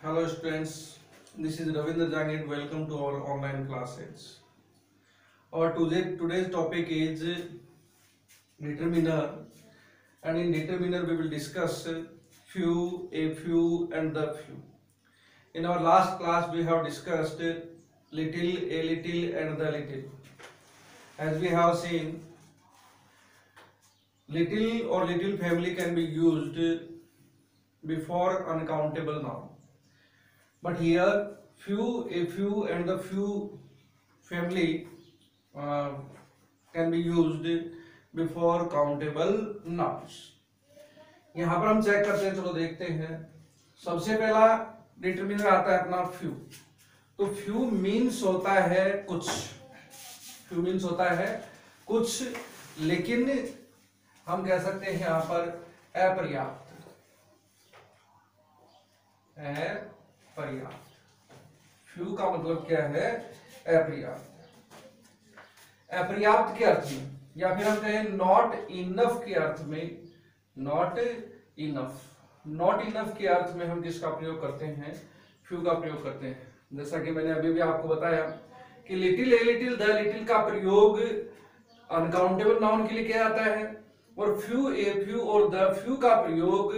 Hello students, this is Ravindra Jangid. Welcome to our online classes. Our today's topic is determiner, and in determiner we will discuss few, a few, and the few. In our last class we have discussed little, a little, and the little. As we have seen, little or little family can be used before uncountable noun. But here few, a few, and the few family can be used before countable nouns. यहाँ पर हम check करते हैं, चलो देखते हैं। सबसे पहला डिटरमिनर आता है अपना फ्यू। तो फ्यू मीन्स होता है कुछ, फ्यू मीन्स होता है कुछ, लेकिन हम कह सकते हैं यहाँ पर अपर्याप्त, पर्याप्त। फ्यू का मतलब क्या है? अपर्याप्त। अपर्याप्त के अर्थ में, या फिर हम कहें नॉट इनफ के अर्थ में, नॉट इनफ, नॉट इनफ के अर्थ में हम किसका प्रयोग करते हैं? फ्यू का प्रयोग करते हैं। जैसा कि मैंने अभी भी आपको बताया कि little, a little, the little का प्रयोग अनकाउंटेबल नाउन के लिए किया जाता है, और फ्यू, ए फ्यू और द फ्यू का प्रयोग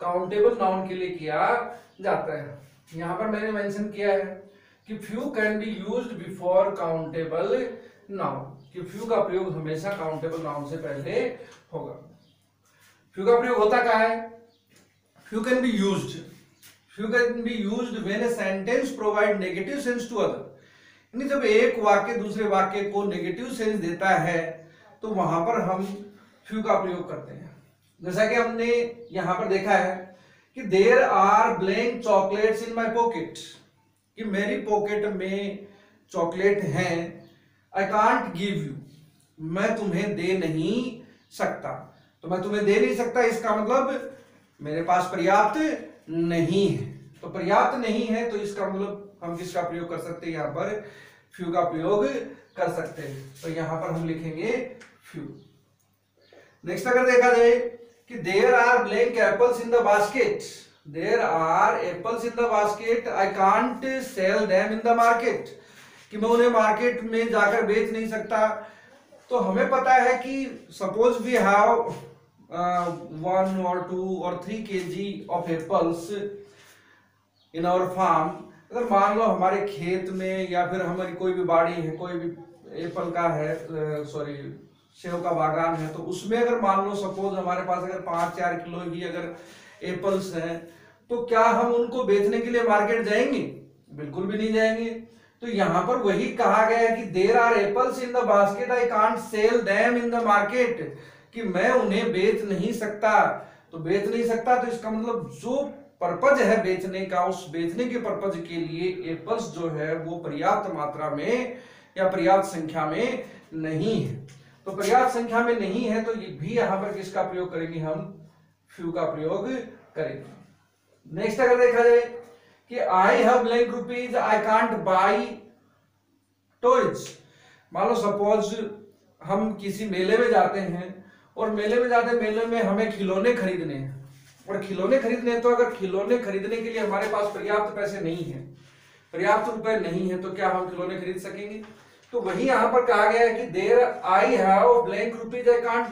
काउंटेबल नाउन के लिए किया जाता है। यहाँ पर मैंने मेंशन किया है कि few can be used before countable noun, कि फ्यू का प्रयोग हमेशा काउंटेबल नाउन से पहले होगा। फ्यू का प्रयोग होता क्या है? Few can be used, few can be used when a sentence provide negative sense to other. यानी जब एक वाक्य दूसरे वाक्य को नेगेटिव सेंस देता है तो वहां पर हम फ्यू का प्रयोग करते हैं। जैसा कि हमने यहां पर देखा है कि there are blank chocolates in my pocket, कि मेरी पॉकेट में चॉकलेट हैं। आई कांट गिव यू, मैं तुम्हें दे नहीं सकता। तो मैं तुम्हें दे नहीं सकता, इसका मतलब मेरे पास पर्याप्त नहीं है। तो पर्याप्त नहीं है, तो इसका मतलब हम किसका प्रयोग कर सकते हैं? यहाँ पर फ्यू का प्रयोग कर सकते हैं। तो यहां पर हम लिखेंगे फ्यू। नेक्स्ट अगर देखा जाए कि there are blank apples in the basket, there are apples in the basket, I can't sell them in the market, कि मैं उन्हें मार्केट में जाकर बेच नहीं सकता। तो हमें पता है कि suppose we have 1 or 2 or 3 kg of apples in our farm. अगर मान लो हमारे खेत में या फिर हमारी कोई भी बाड़ी है, कोई भी एप्पल का है, सेव का बागान है, तो उसमें अगर मान लो सपोज हमारे पास अगर 5-4 किलो ही अगर एप्पल्स हैं, तो क्या हम उनको बेचने के लिए मार्केट जाएंगे? बिल्कुल भी नहीं जाएंगे। तो यहां पर वही कहा गया है कि there are apples in the basket, I can't sell them in the market, कि मैं उन्हें बेच नहीं सकता। तो बेच नहीं सकता, तो इसका मतलब जो पर्पज है बेचने का, उस बेचने के पर्पज के लिए एप्पल्स जो है वो पर्याप्त मात्रा में या पर्याप्त संख्या में नहीं है। तो पर्याप्त संख्या में नहीं है, तो ये भी यहां पर किसका प्रयोग करेंगे? हम फ्यू का प्रयोग करेंगे। नेक्स्ट अगर देखा जाए कि आई have blank rupees, I can't buy toys. मान लो सपोज हम किसी मेले में जाते हैं, और मेले में हमें खिलौने खरीदने हैं, और खिलौने खरीदने, तो अगर खिलौने खरीदने के लिए हमारे पास पर्याप्त पैसे नहीं है, पर्याप्त रुपए नहीं है, तो क्या हम खिलौने खरीद सकेंगे? तो वही यहां पर कहा गया है कि there I have blank rupees, I can't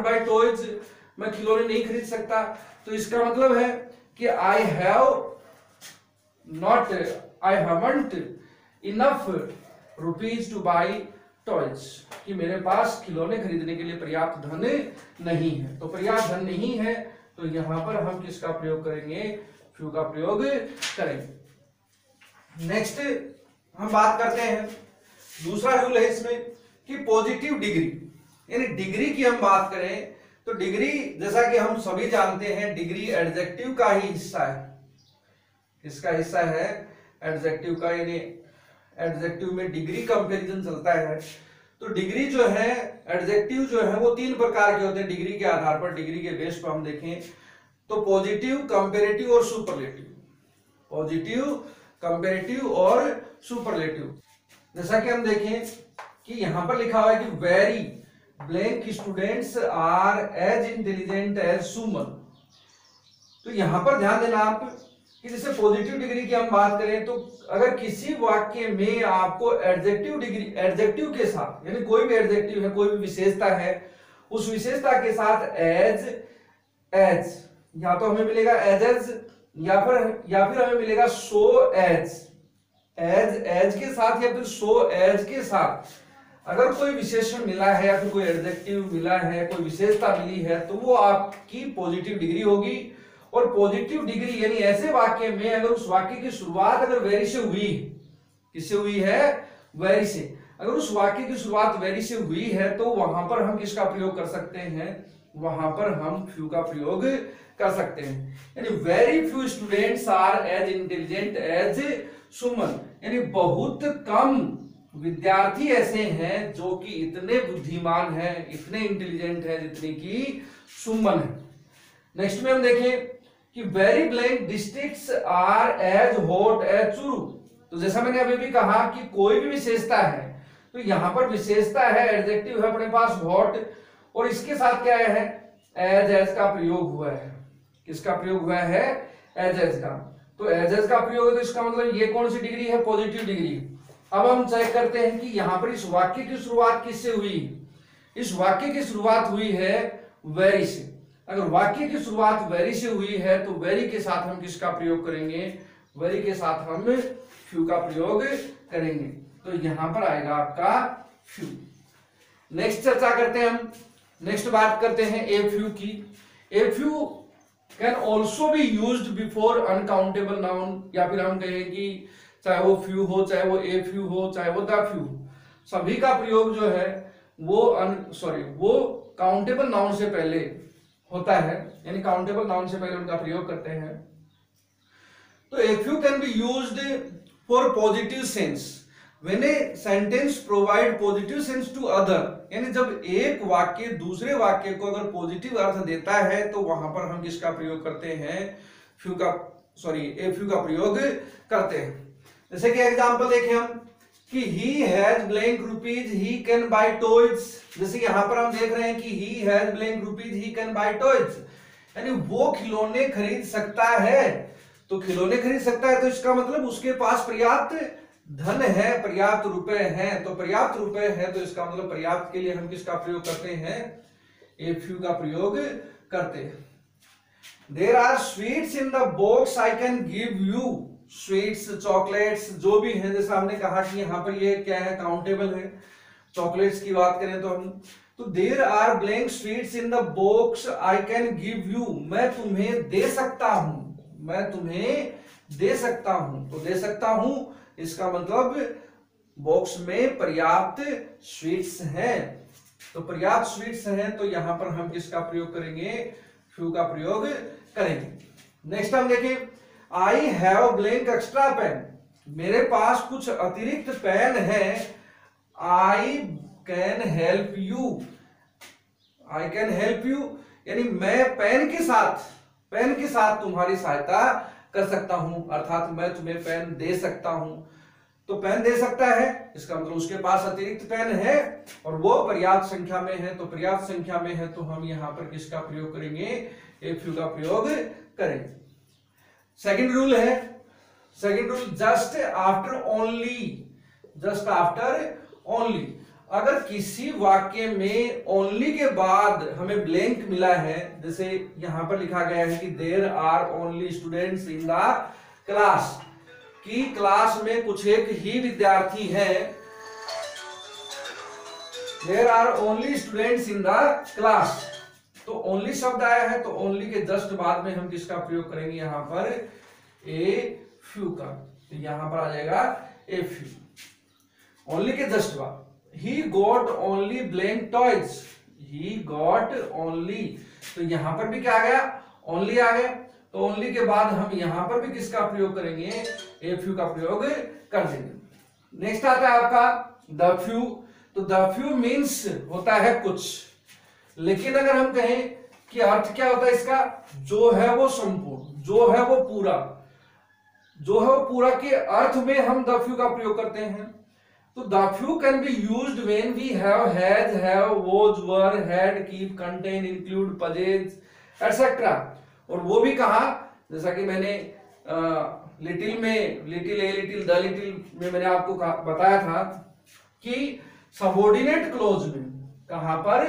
buy toys, मैं खिलौने नहीं खरीद सकता। तो इसका मतलब है कि I haven't enough rupees two by toys, कि मेरे पास खिलौने खरीदने के लिए पर्याप्त धन नहीं है। तो पर्याप्त धन नहीं है, तो यहां पर हम किसका प्रयोग करेंगे? फ्यू का प्रयोग करेंगे। नेक्स्ट हम बात करते हैं, दूसरा रूल है इसमें कि पॉजिटिव डिग्री, यानी डिग्री की हम बात करें तो डिग्री, जैसा कि हम सभी जानते हैं, डिग्री एडजेक्टिव का ही हिस्सा है। किसका हिस्सा है? एडजेक्टिव का, यानी एडजेक्टिव में डिग्री कंपैरिजन चलता है। तो डिग्री जो है, एडजेक्टिव जो है वो 3 प्रकार के होते हैं डिग्री के आधार पर, डिग्री के बेस पर हम देखें तो पॉजिटिव, कंपैरेटिव और सुपरलेटिव। पॉजिटिव, कंपैरेटिव और सुपरलेटिव। जैसा कि हम देखें कि यहां पर लिखा हुआ है कि very blank students are as intelligent as Suman. तो यहां पर ध्यान देना आप कि जैसे पॉजिटिव डिग्री की हम बात करें तो अगर किसी वाक्य में आपको एडजेक्टिव डिग्री, एडजेक्टिव के साथ, यानी कोई भी एडजेक्टिव है, कोई भी विशेषता है, उस विशेषता के साथ एज, या तो हमें मिलेगा एज या फिर हमें मिलेगा सो एज के साथ या फिर सो एज के साथ अगर कोई विशेषण मिला है या फिर कोई एडजेक्टिव मिला है, कोई विशेषता मिली है, तो वो आपकी पॉजिटिव डिग्री होगी। और पॉजिटिव डिग्री यानी ऐसे वाक्य में अगर उस वाक्य की शुरुआत अगर वेरी से हुई, किससे हुई है? वेरी से। अगर उस वाक्य की शुरुआत वेरी से हुई है तो वहां पर हम किसका प्रयोग कर सकते हैं? वहां पर हम फ्यू का प्रयोग कर सकते हैं। यानी very few students are as intelligent as Suman, यानी बहुत कम विद्यार्थी ऐसे हैं जो कि इतने बुद्धिमान हैं, इतने इंटेलिजेंट हैं जितने की सुमन है। नेक्स्ट में हम देखें कि very blank districts are as hot as Churu. तो जैसा मैंने अभी भी कहा कि कोई भी विशेषता है तो यहां पर विशेषता है, एडजेक्टिव है अपने पास हॉट, और इसके साथ क्या है? एज का प्रयोग हुआ है। किसका प्रयोग हुआ है? एज का। तो एज का प्रयोग है तो इसका मतलब ये कौन सी डिग्री है? Positive degree. अब हम चेक करते हैं कि यहां पर इस वाक्य की शुरुआत किससे हुई? इस वाक्य की शुरुआत हुई है वेरी से। अगर वाक्य की शुरुआत वेरी से हुई है तो वेरी के साथ हम किसका प्रयोग करेंगे? वेरी के साथ हम फ्यू का प्रयोग करेंगे। तो यहां पर आएगा आपका फ्यू। नेक्स्ट चर्चा करते हैं हम, नेक्स्ट बात करते हैं ए फ्यू की। ए few can also be used before uncountable noun, या फिर हम कहें कि चाहे वो फ्यू हो, चाहे वो ए फ्यू हो, चाहे वो द फ्यू, सभी का प्रयोग जो है वो काउंटेबल नाउन से पहले होता है, यानी काउंटेबल नाउन से पहले उनका प्रयोग करते हैं। तो a few can be used for positive sense when a sentence provide positive sense to other, यानी जब एक वाक्य दूसरे वाक्य को अगर पॉजिटिव अर्थ देता है तो वहां पर हम किसका प्रयोग करते हैं? ए फ्यू का प्रयोग करते हैं। जैसे कि एग्जांपल देखें हम कि he has blank rupees, he can buy toys। जैसे यहां पर हम देख रहे हैं कि he has blank rupees, he can buy toys, यानी वो खिलौने खरीद सकता है। तो खिलौने खरीद सकता है तो इसका मतलब उसके पास पर्याप्त धन है, पर्याप्त रुपए हैं। तो पर्याप्त रुपए है तो इसका मतलब पर्याप्त के लिए हम किसका प्रयोग करते हैं? ए फ्यू का प्रयोग करते हैं। There are sweets in the box, I can give you। Sweets, chocolates जो भी है, जैसा हमने कहा कि यहाँ पर ये क्या है? काउंटेबल है। चॉकलेट्स की बात करें तो हम there are blank sweets in the box, I can give you, मैं तुम्हें दे सकता हूं, मैं तुम्हें दे सकता हूं। तो दे सकता हूं इसका मतलब बॉक्स में पर्याप्त स्वीट्स हैं। तो पर्याप्त स्वीट्स हैं तो यहां पर हम किसका प्रयोग करेंगे? फ्यू का प्रयोग करेंगे। नेक्स्ट हम देखें I have blank extra pen, मेरे पास कुछ अतिरिक्त पेन है। I can help you, I can help you, यानी मैं पेन के साथ तुम्हारी सहायता कर सकता हूं, अर्थात मैं तुम्हें पेन दे सकता हूं। तो पेन दे सकता है इसका मतलब उसके पास अतिरिक्त पेन है और वो पर्याप्त संख्या में है। तो पर्याप्त संख्या में है तो हम यहां पर किसका प्रयोग करेंगे? ए फ्यू का प्रयोग करेंगे। सेकंड रूल है, second rule just after only, just after only. अगर किसी वाक्य में ओनली के बाद हमें ब्लैंक मिला है, जैसे यहां पर लिखा गया है कि there are only students in the class, कि क्लास में कुछ एक ही विद्यार्थी हैं, there are only students in the class. तो ओनली शब्द आया है तो ओनली के जस्ट बाद में हम किसका प्रयोग करेंगे? यहां पर ए फ्यू का। तो यहां पर आ जाएगा ए फ्यू। ओनली के जस्ट बाद he got only blank toys, he got only, तो यहां पर भी क्या आ गया? ओनली आ गया। तो ओनली के बाद हम यहां पर भी किसका प्रयोग करेंगे? ए फ्यू का प्रयोग कर देंगे। नेक्स्ट आता है आपका द फ्यू। तो द फ्यू मीन्स होता है कुछ, लेकिन अगर हम कहें कि अर्थ क्या होता है इसका? जो है वो संपूर्ण, जो है वो पूरा, जो है वो पूरा के अर्थ में हम द फ्यू का प्रयोग करते हैं। तो the few can be used when we have, have, was, were, had, keep, contain, include, possess etcetera. और वो भी कहा, जैसा कि मैंने लिटिल में, little a little the little में मैंने आपको बताया था कि सबऑर्डिनेट क्लोज में, कहां पर,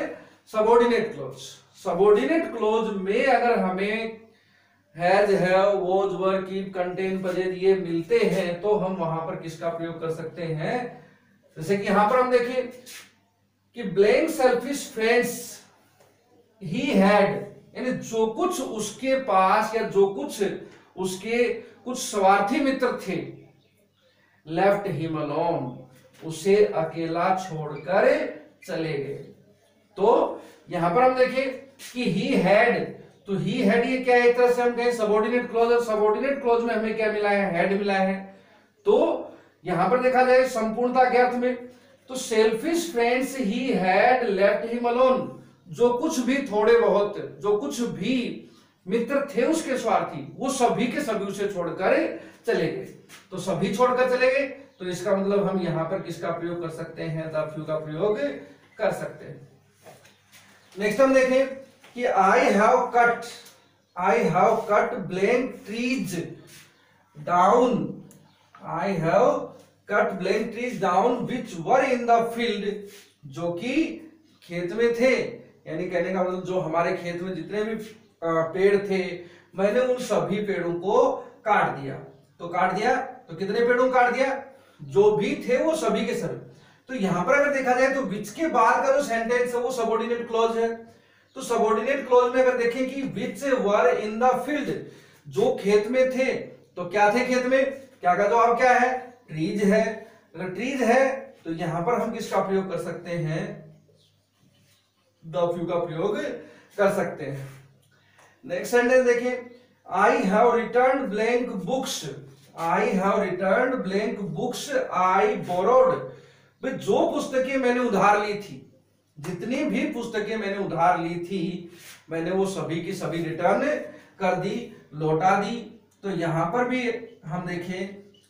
सबऑर्डिनेट क्लोज, सबऑर्डिनेट क्लोज में अगर हमें has, have, was, were, keep, contain, पजेज ये मिलते हैं तो हम वहां पर किसका प्रयोग कर सकते हैं। जैसे कि यहां पर हम देखें कि blank selfish friends he had, यानी जो कुछ उसके पास या जो कुछ उसके कुछ स्वार्थी मित्र थे, लेफ्ट हिम अलोन, उसे अकेला छोड़कर चले गए। तो यहां पर हम देखें कि ही हैड, तो ही हैड ये क्या है, एक तरह से हम कहें सबऑर्डिनेट क्लॉज, और सबऑर्डिनेट क्लॉज में हमें क्या मिला है, हैड मिला है। तो यहां पर देखा जाए संपूर्णता के अर्थ में, तो selfish friends he had left him alone, जो कुछ भी थोड़े बहुत, जो कुछ भी मित्र थे उसके स्वार्थी, वो सभी के सभी उसे छोड़कर चले गए। तो सभी छोड़कर चले गए, तो इसका मतलब हम यहां पर किसका प्रयोग कर सकते हैं, द फ्यू का प्रयोग कर सकते हैं। नेक्स्ट हम देखें कि I have cut blank trees down, I have cut blank trees down which were in the field, जो कि खेत में थे, यानी कहने का मतलब जो हमारे खेत में जितने भी पेड़ थे, मैंने उन सभी पेड़ों को काट दिया। तो काट दिया, तो कितने पेड़ों को काट दिया, जो भी थे वो सभी के सभी। तो यहां पर अगर देखा जाए तो विच के बाद का जो सेंटेंस है वो सबऑर्डिनेट क्लॉज है। तो सबऑर्डिनेट क्लॉज में अगर देखें कि विच वर इन द फील्ड, जो खेत में थे, तो क्या थे खेत में, क्या का जवाब क्या है, ट्रीज है। अगर ट्रीज है तो यहां पर हम किसका प्रयोग कर सकते हैं, द फ्यू का प्रयोग कर सकते हैं। नेक्स्ट सेंटेंस देखें, I have return blank books, I have return blank books I borrowed, जो पुस्तकें मैंने उधार ली थी, जितनी भी पुस्तकें मैंने उधार ली थी, मैंने वो सभी की सभी रिटर्न कर दी, लौटा दी। तो यहां पर भी हम देखें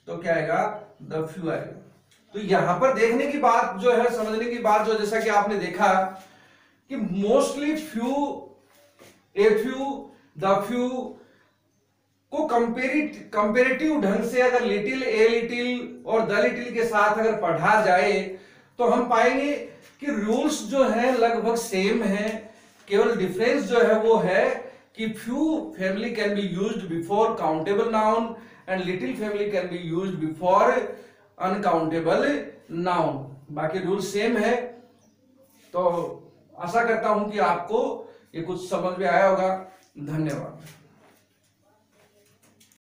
तो क्या आएगा, द फ्यू आएगा। तो यहां पर देखने की बात जो है, समझने की बात जो, जैसा कि आपने देखा कि mostly few, a few, the few को कंपेरेटिव ढंग से अगर लिटिल, ए लिटिल और द लिटिल के साथ अगर पढ़ा जाए तो हम पाएंगे कि रूल्स जो है लगभग सेम है। केवल डिफरेंस जो है वो है कि few family can be used before countable noun and little family can be used before uncountable noun. बाकी रूल सेम है। तो आशा करता हूं कि आपको ये कुछ समझ में आया होगा। धन्यवाद।